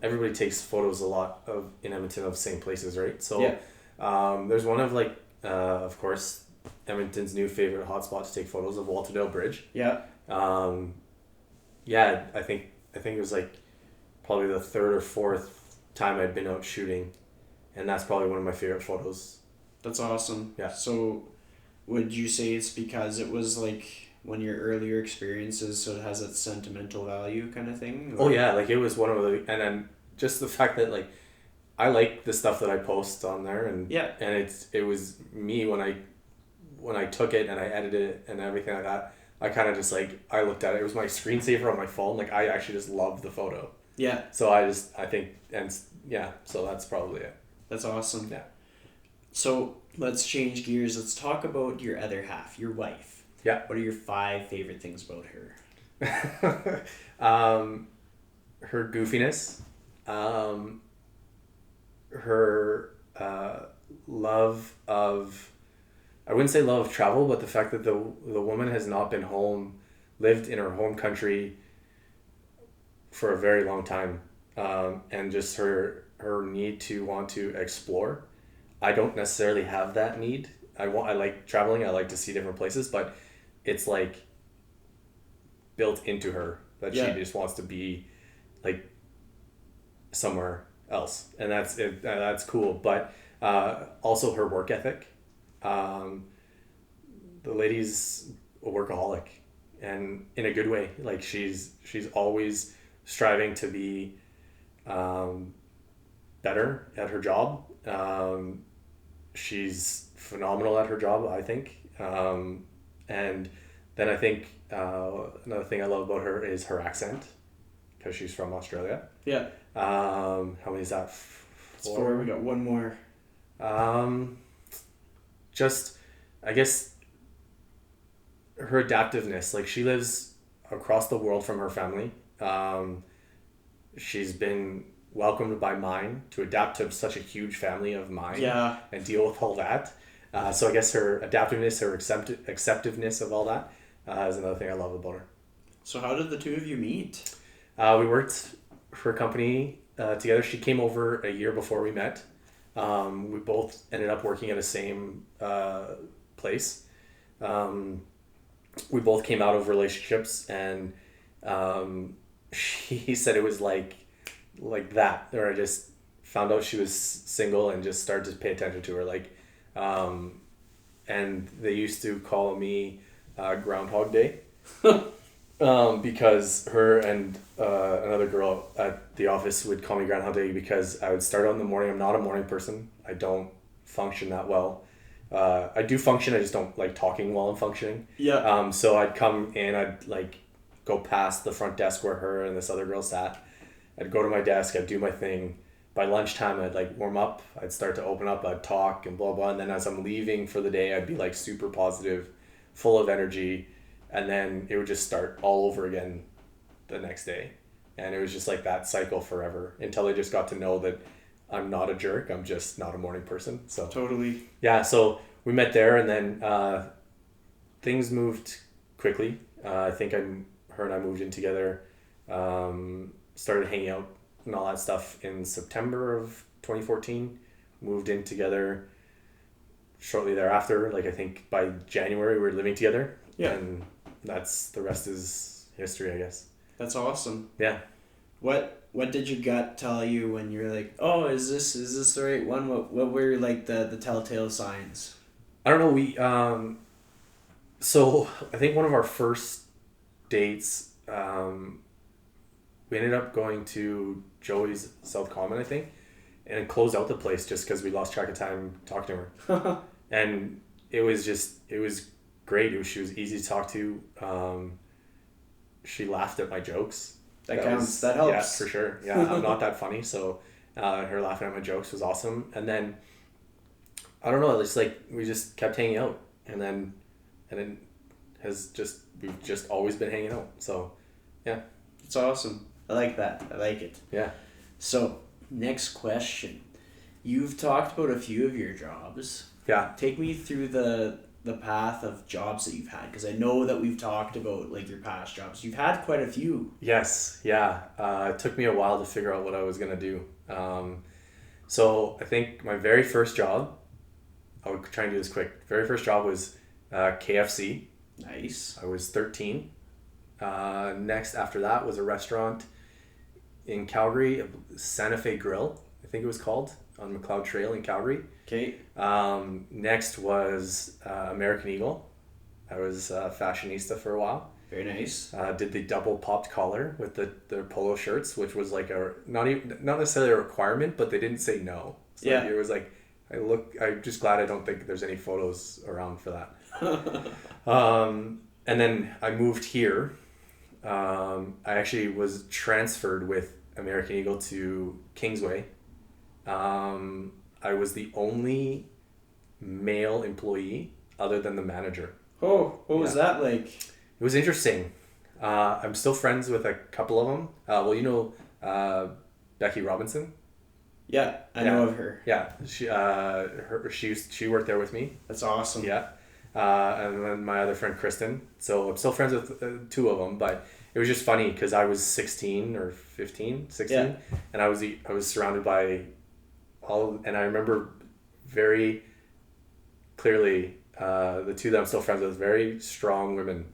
everybody takes photos a lot in Edmonton of same places, right? So there's one of of course, Edmonton's new favorite hotspot to take photos of, Walterdale Bridge. Yeah. I think it was like probably the third or fourth time I'd been out shooting, and that's probably one of my favorite photos. That's awesome. Yeah. So, would you say it's because it was like one of your earlier experiences, so it has that sentimental value kind of thing? Or? Oh yeah, like it was one of the, and then just the fact that like I like the stuff that I post on there, and it was me when I took it and I edited it and everything like that. I kind of just I looked at it. It was my screensaver on my phone. Like I actually just loved the photo. Yeah. So so that's probably it. That's awesome. Yeah. So let's change gears. Let's talk about your other half, your wife. Yeah. What are your 5 favorite things about her? Her goofiness, her love of, I wouldn't say love of travel, but the fact that the woman has not been lived in her home country for a very long time, and just her need to want to explore. I don't necessarily have that need. I like traveling. I like to see different places, but it's like built into her that she just wants to be like somewhere else, and that's cool. But also her work ethic. The lady's a workaholic, and in a good way. Like she's always striving to be better at her job. She's phenomenal at her job, I think. And then I think another thing I love about her is her accent, because she's from Australia. Yeah. How many is that? 4. We got one more. Just, I guess, her adaptiveness. Like she lives across the world from her family. She's been welcomed by mine to adapt to such a huge family of mine. Yeah. And deal with all that. So I guess her adaptiveness, her acceptiveness of all that is another thing I love about her. So how did the two of you meet? We worked for a company together. She came over a year before we met. We both ended up working at the same place. we both came out of relationships, and she said it was like that, or I just found out she was single and just started to pay attention to her, like, and they used to call me Groundhog Day. Because her and another girl at the office would call me Groundhog Day because I would start out in the morning. I'm not a morning person. I don't function that well. I do function, I just don't like talking while I'm functioning. Yeah. So I'd come in, I'd like go past the front desk where her and this other girl sat. I'd go to my desk, I'd do my thing. By lunchtime, I'd like warm up, I'd start to open up, I'd talk and blah, blah. And then as I'm leaving for the day, I'd be like super positive, full of energy. And then it would just start all over again the next day. And it was just like that cycle forever until I just got to know that I'm not a jerk. I'm just not a morning person. So Totally. yeah, so we met there, and then things moved quickly. I think her and I moved in together, started hanging out and all that stuff in September of 2014. Moved in together shortly thereafter. Like I think by January we were living together. Yeah. And the rest is history, I guess. That's awesome. Yeah. What did your gut tell you when you were like, oh, is this the right one? What were like the telltale signs? I don't know. We so I think one of our first dates, we ended up going to Joey's South Common, I think, and closed out the place just because we lost track of time talking to her. And it was great. She was easy to talk to. She laughed at my jokes. That counts. That helps. Yeah, for sure. Yeah, I'm not that funny, so her laughing at my jokes was awesome. And then I don't know, it's like we just kept hanging out, and then we've just always been hanging out. So yeah, it's awesome. I like that. I like it. Yeah. So next question, you've talked about a few of your jobs. Yeah. Take me through the path of jobs that you've had, because I know that we've talked about like your past jobs. You've had quite a few. Yes, yeah. It took me a while to figure out what I was gonna do. So I think my very first job, I would try and do this quick. Very first job was KFC. Nice. I was 13. Next after that was a restaurant in Calgary, Santa Fe Grill, I think it was called, on McLeod Trail in Calgary. Okay. Next was American Eagle. I was a fashionista for a while. Very nice. Did the double popped collar with the polo shirts, which was like not necessarily a requirement, but they didn't say no. So yeah. It was like, I'm just glad I don't think there's any photos around for that. And then I moved here. I actually was transferred with American Eagle to Kingsway. I was the only male employee other than the manager. Oh, what was that like? It was interesting. I'm still friends with a couple of them. Well, you know Becky Robinson? Yeah, I know of her. Yeah, she worked there with me. That's awesome. Yeah. And then my other friend Kristen. So I'm still friends with two of them, but it was just funny because I was 16 or 16, and I was surrounded by and I remember very clearly the two that I'm still friends with, very strong women,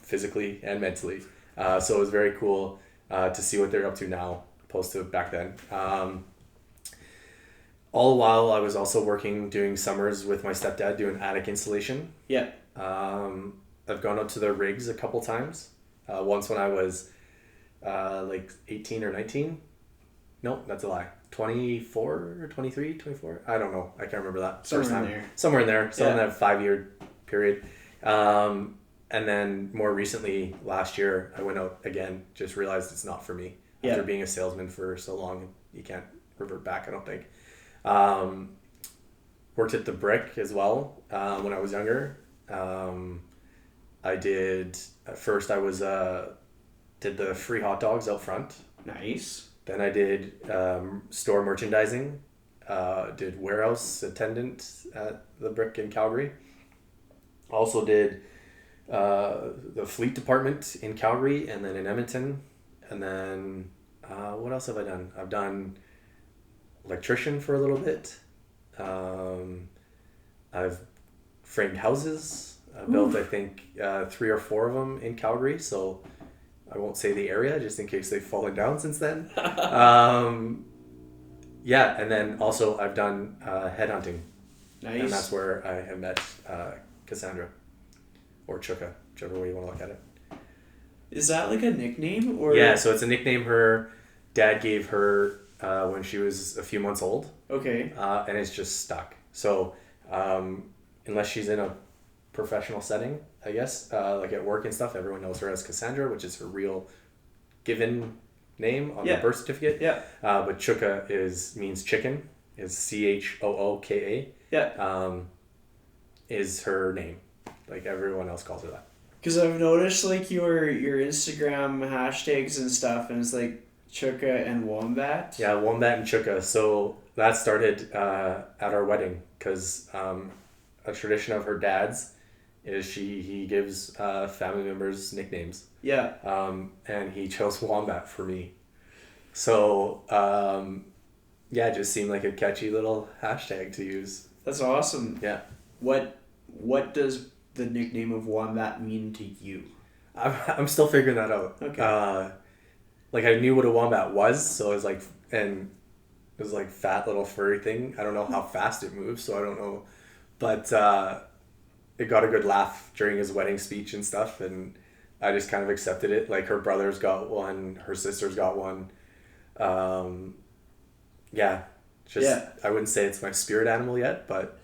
physically and mentally. So it was very cool to see what they're up to now, opposed to back then. All the while, I was also doing summers with my stepdad, doing attic insulation. Yeah. I've gone out to their rigs a couple times. Once when I was like 18 or 19. No, that's a lie. 24 or 23, 24. I don't know. I can't remember that. Somewhere in there. Somewhere in that 5-year period. And then more recently, last year, I went out again, just realized it's not for me. After being a salesman for so long, you can't revert back, I don't think. Worked at the Brick as well when I was younger. I did, at first I was, did the free hot dogs out front. Nice. Then I did store merchandising, did warehouse attendant at the Brick in Calgary. Also did the fleet department in Calgary and then in Edmonton. And then what else have I done? I've done electrician for a little bit. I've framed houses. I built, I think, 3 or 4 of them in Calgary, so I won't say the area just in case they've fallen down since then. Yeah, and then also I've done headhunting. Nice. And that's where I have met Cassandra, or Chuka, whichever way you want to look at it. Is that like a nickname? Or Yeah, so it's a nickname her dad gave her when she was a few months old. Okay. And it's just stuck. So unless she's in a professional setting, I guess, like at work and stuff, everyone knows her as Cassandra, which is her real given name on the birth certificate. Yeah. But Chuka means chicken, is Chooka. Yeah. Is her name. Like everyone else calls her that. Because I've noticed like your Instagram hashtags and stuff, and it's like Chuka and Wombat. Yeah, Wombat and Chuka. So that started at our wedding because a tradition of her dad's is he gives family members nicknames. Yeah. And he chose Wombat for me. So yeah, it just seemed like a catchy little hashtag to use. That's awesome. Yeah. What does the nickname of Wombat mean to you? I'm still figuring that out. Okay. Like I knew what a wombat was, so it was like, and it was like fat little furry thing. I don't know how fast it moves, so I don't know, but it got a good laugh during his wedding speech and stuff, and I just kind of accepted it. Like her brothers got one, her sisters got one. Yeah, I wouldn't say it's my spirit animal yet, but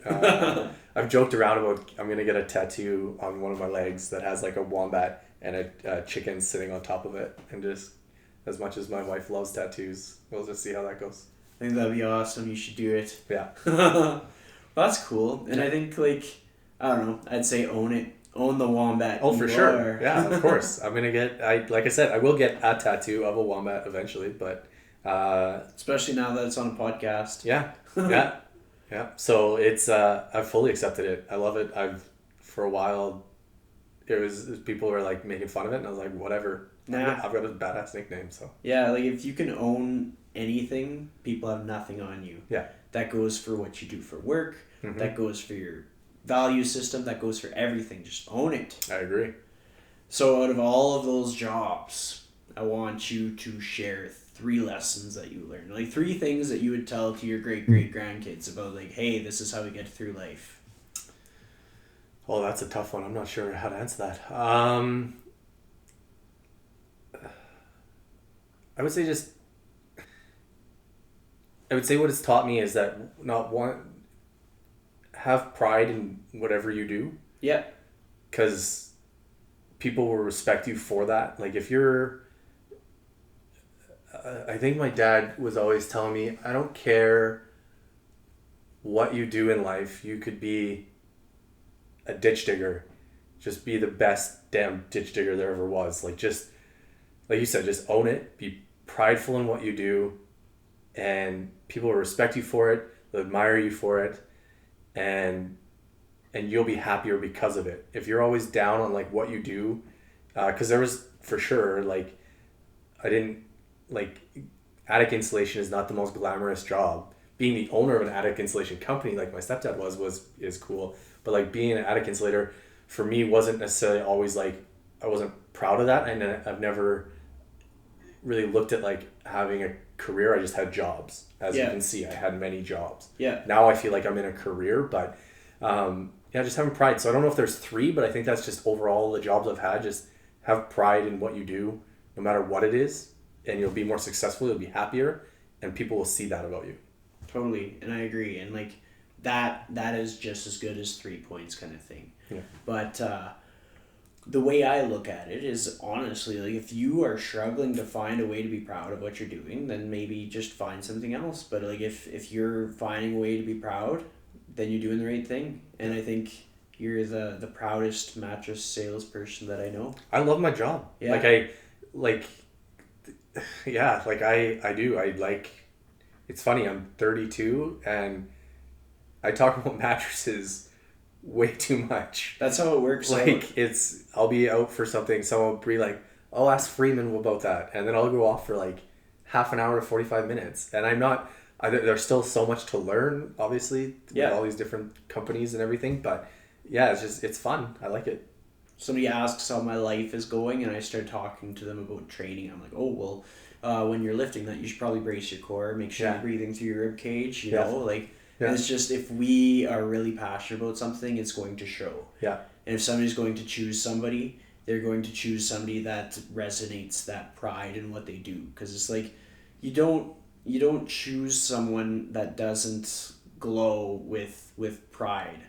I've joked around about I'm gonna get a tattoo on one of my legs that has like a wombat and a chicken sitting on top of it, and just as much as my wife loves tattoos, we'll just see how that goes. I think that'd be awesome. You should do it. Yeah. Well, that's cool. And I think like, I don't know, I'd say own it. Own the wombat. Oh, for sure. Yeah, of course. I'm gonna get. Like I said, I will get a tattoo of a wombat eventually, but. Especially now that it's on a podcast. Yeah. Yeah. So it's I've fully accepted it. I love it. For a while, it was people were like making fun of it, and I was like, whatever. Nah. I've got a badass nickname, so. Yeah, like if you can own anything, people have nothing on you. Yeah. That goes for what you do for work. Mm-hmm. That goes for your value system. That goes for everything. Just own it. I agree. So out of all of those jobs, I want you to share 3 lessons that you learned. Like 3 things that you would tell to your great-great-grandkids about like, hey, this is how we get through life. Oh, that's a tough one. I'm not sure how to answer that. I would say what it's taught me is that have pride in whatever you do. Yeah. Because people will respect you for that. Like if you're, I think my dad was always telling me, I don't care what you do in life. You could be a ditch digger. Just be the best damn ditch digger there ever was. Like just, like you said, just own it. Be prideful in what you do, and people will respect you for it. They'll admire you for it, and you'll be happier because of it. If you're always down on like what you do, because there was for sure like attic installation is not the most glamorous job. Being the owner of an attic installation company like my stepdad is cool, but like being an attic insulator for me wasn't necessarily always like, I wasn't proud of that, and I've never really looked at like having a career. I just had jobs. As you can see, I had many jobs. Yeah. Now I feel like I'm in a career, but just having pride. So I don't know if there's 3, but I think that's just overall the jobs I've had. Just have pride in what you do, no matter what it is, and you'll be more successful. You'll be happier, and people will see that about you. Totally, and I agree. And like that is just as good as 3 points kind of thing. Yeah. But the way I look at it is honestly, like if you are struggling to find a way to be proud of what you're doing, then maybe just find something else. But like if you're finding a way to be proud, then you're doing the right thing. And I think you're the proudest mattress salesperson that I know. I love my job. Yeah. I do. It's funny, I'm 32 and I talk about mattresses way too much. That's how it works. I'll be out for something, someone will be like, I'll ask Freeman about that, and then I'll go off for like half an hour to 45 minutes, and there's still so much to learn, obviously, with all these different companies and everything, but yeah, it's fun. I like it. Somebody asks how my life is going, and I start talking to them about training. I'm like, oh, well, when you're lifting that, you should probably brace your core, make sure you're breathing through your rib cage, you know, like, and it's just, if we are really passionate about something, it's going to show. Yeah. And if somebody's going to choose somebody, they're going to choose somebody that resonates that pride in what they do. Because it's like, you don't choose someone that doesn't glow with pride.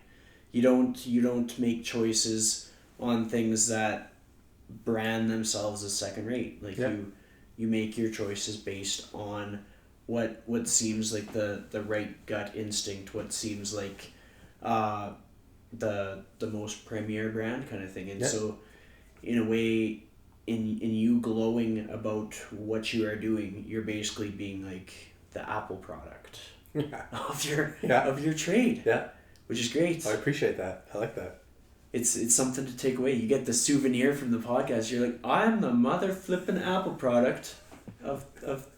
You don't make choices on things that brand themselves as second rate. Like you make your choices based on what seems like the right gut instinct, what seems like the most premier brand kind of thing. And so in a way, in you glowing about what you are doing, you're basically being like the Apple product of your trade. Yeah. Which is great. I appreciate that. I like that. It's something to take away. You get the souvenir from the podcast. You're like, I'm the mother flipping Apple product of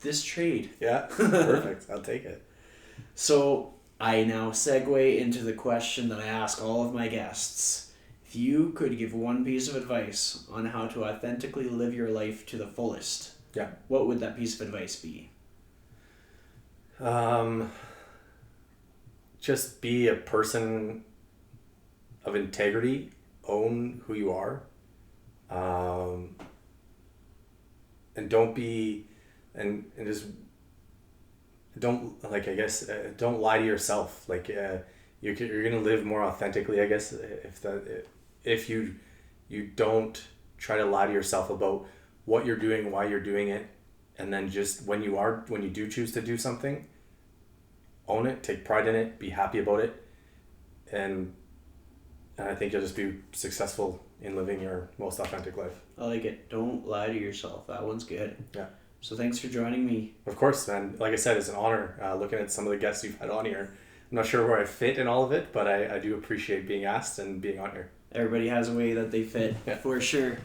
this trade. Yeah. Perfect. I'll take it. So I now segue into the question that I ask all of my guests. If you could give one piece of advice on how to authentically live your life to the fullest, what would that piece of advice be? Just be a person of integrity, own who you are, and don't be, and just don't, like, I guess, don't lie to yourself. Like, you're gonna live more authentically, I guess, if you don't try to lie to yourself about what you're doing, why you're doing it, and then just when you do choose to do something, own it, take pride in it, be happy about it, and I think you'll just be successful in living your most authentic life. I like it. Don't lie to yourself. That one's good. Yeah. So thanks for joining me. Of course, man. Like I said, it's an honor looking at some of the guests you've had on here. I'm not sure where I fit in all of it, but I do appreciate being asked and being on here. Everybody has a way that they fit, for sure.